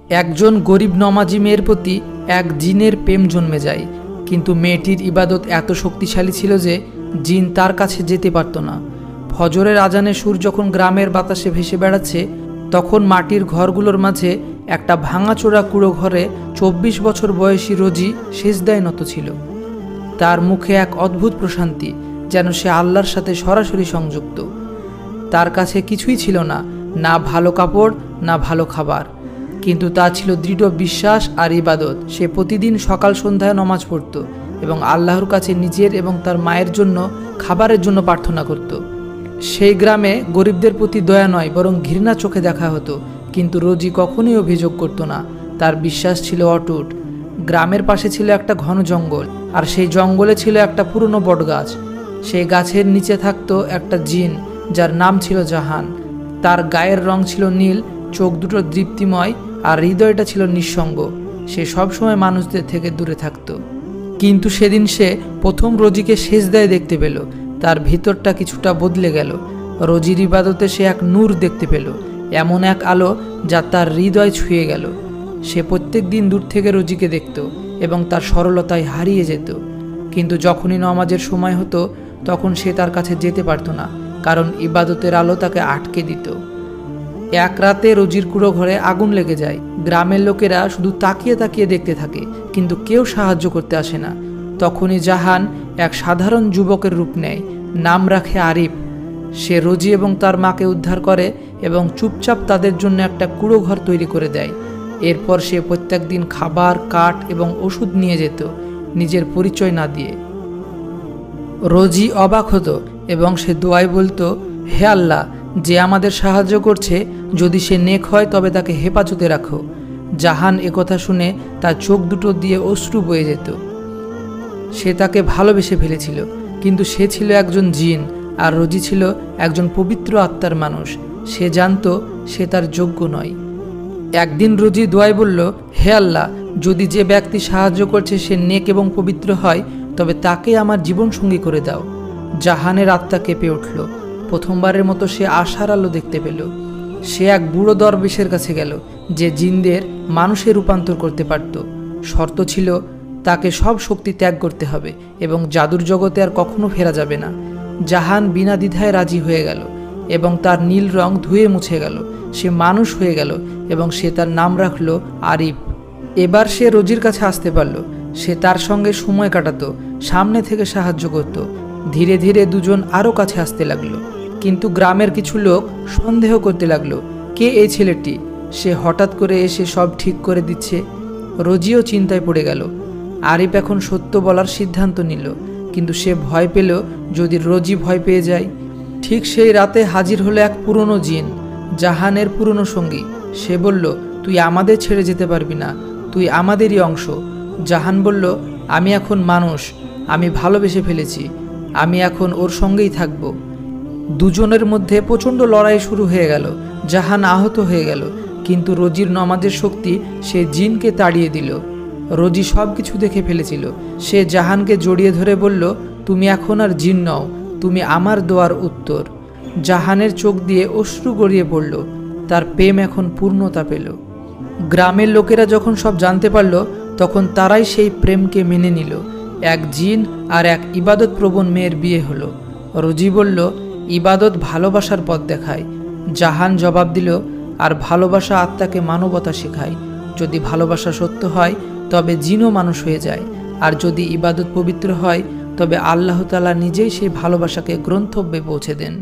একজন গরিব নমাজি মেয়ের প্রতি এক জিনের প্রেম জন্মে যায়, কিন্তু মেয়েটির ইবাদত এত শক্তিশালী ছিল যে জিন তার কাছে যেতে পারত না। ফজরের আজানে সুর যখন গ্রামের বাতাসে ভেসে বেড়াচ্ছে, তখন মাটির ঘরগুলোর মাঝে একটা ভাঙাচোরা কুড়ো ঘরে 24 বছর বয়সী রোজি সেজদায় নত ছিল। তার মুখে এক অদ্ভুত প্রশান্তি, যেন সে আল্লাহর সাথে সরাসরি সংযুক্ত। তার কাছে কিছুই ছিল না, না ভালো কাপড়, না ভালো খাবার, কিন্তু তা ছিল দৃঢ় বিশ্বাস আর ইবাদত। সে প্রতিদিন সকাল সন্ধ্যায় নামাজ পড়ত এবং আল্লাহর কাছে নিজের এবং তার মায়ের জন্য খাবারের জন্য প্রার্থনা করত। সেই গ্রামে গরিবদের প্রতি দয়া নয়, বরং ঘৃণা চোখে দেখা হতো, কিন্তু রোজি কখনোই অভিযোগ করত না। তার বিশ্বাস ছিল অটুট। গ্রামের পাশে ছিল একটা ঘন জঙ্গল, আর সেই জঙ্গলে ছিল একটা পুরনো বটগাছ। সেই গাছের নিচে থাকতো একটা জিন, যার নাম ছিল জাহান। তার গায়ের রং ছিল নীল, চোখ দুটো দীপ্তিময়, আর হৃদয়টা ছিল নিঃসঙ্গ। সে সবসময় মানুষদের থেকে দূরে থাকত। কিন্তু সেদিন সে প্রথম রোজিকে সেজদায় দেখতে পেল। তার ভিতরটা কিছুটা বদলে গেল। রোজির ইবাদতে সে এক নূর দেখতে পেল, এমন এক আলো যা তার হৃদয় ছুঁয়ে গেল। সে প্রত্যেক দিন দূর থেকে রোজিকে দেখত এবং তার সরলতায় হারিয়ে যেত। কিন্তু যখনই নামাজের সময় হতো, তখন সে তার কাছে যেতে পারত না, কারণ ইবাদতের আলো তাকে আটকে দিত। এক রাতে রোজির কুড়ো ঘরে আগুন লেগে যায়। গ্রামের লোকেরা শুধু তাকিয়ে তাকিয়ে দেখতে থাকে, কিন্তু কেউ সাহায্য করতে আসে না। তখনই জাহান এক সাধারণ যুবকের রূপ নেয়, নাম রাখে আরিফ। সে রোজি এবং তার মাকে উদ্ধার করে এবং চুপচাপ তাদের জন্য একটা কুড়ো ঘর তৈরি করে দেয়। এরপর সে প্রত্যেক দিন খাবার, কাঠ এবং ওষুধ নিয়ে যেত, নিজের পরিচয় না দিয়ে। রোজি অবাক হতো এবং সে দোয়ায় বলতো, হে আল্লাহ, যে আমাদের সাহায্য করছে, যদি সে নেক হয় তবে তাকে হেফাজতে রাখো। জাহান একথা শুনে তার চোখ দুটো দিয়ে অশ্রু বয়ে যেত। সে তাকে ভালোবেসে ফেলেছিল, কিন্তু সে ছিল একজন জিন, আর রোজি ছিল একজন পবিত্র আত্মার মানুষ। সে জানত সে তার যোগ্য নয়। একদিন রোজি দোয়ায় বলল, হে আল্লাহ, যদি যে ব্যক্তি সাহায্য করছে সে নেক এবং পবিত্র হয়, তবে তাকে আমার জীবনসঙ্গী করে দাও। জাহানের আত্মা কেঁপে উঠল। প্রথমবারের মতো সে আশার আলো দেখতে পেল। সে এক বুড়ো দরবেশের কাছে গেল, যে জিনদের মানুষে রূপান্তর করতে পারত। শর্ত ছিল তাকে সব শক্তি ত্যাগ করতে হবে এবং জাদুর জগতে আর কখনো ফেরা যাবে না। জাহান বিনা দ্বিধায় রাজি হয়ে গেল এবং তার নীল রং ধুয়ে মুছে গেল। সে মানুষ হয়ে গেল এবং সে তার নাম রাখল আরিফ। এবার সে রোজির কাছে আসতে পারল। সে তার সঙ্গে সময় কাটাতো, সামনে থেকে সাহায্য করত। ধীরে ধীরে দুজন আরও কাছে আসতে লাগলো, কিন্তু গ্রামের কিছু লোক সন্দেহ করতে লাগলো, কে এই ছেলেটি? সে হঠাৎ করে এসে সব ঠিক করে দিচ্ছে। রোজিও চিন্তায় পড়ে গেল। আরিফ এখন সত্য বলার সিদ্ধান্ত নিল, কিন্তু সে ভয় পেল যদি রোজি ভয় পেয়ে যায়। ঠিক সেই রাতে হাজির হলো এক পুরনো জিন, জাহানের পুরনো সঙ্গী। সে বলল, তুই আমাদের ছেড়ে যেতে পারবি না, তুই আমাদেরই অংশ। জাহান বলল, আমি এখন মানুষ, আমি ভালোবেসে ফেলেছি, আমি এখন ওর সঙ্গেই থাকব। দুজনের মধ্যে প্রচণ্ড লড়াই শুরু হয়ে গেল। জাহান আহত হয়ে গেল, কিন্তু রোজির নামাজের শক্তি সে জিনকে তাড়িয়ে দিল। রোজি সব কিছু দেখে ফেলেছিল। সে জাহানকে জড়িয়ে ধরে বলল, তুমি এখন আর জিন নও, তুমি আমার দোয়ার উত্তর। জাহানের চোখ দিয়ে অশ্রু গড়িয়ে পড়ল। তার প্রেম এখন পূর্ণতা পেল। গ্রামের লোকেরা যখন সব জানতে পারল, তখন তারাই সেই প্রেমকে মেনে নিল। এক জিন আর এক ইবাদতপ্রবণ মেয়ের বিয়ে হলো। রোজি বলল, ইবাদত ভালোবাসার পথ দেখায়। জাহান জবাব দিল, আর ভালোবাসা আত্মাকে মানবতা শেখায়। যদি ভালোবাসা সত্য হয়, তবে জিনও মানুষ হয়ে যায়, আর যদি ইবাদত পবিত্র হয়, তবে আল্লাহ তাআলা নিজেই সেই ভালোবাসাকে গন্তব্যে পৌঁছে দেন।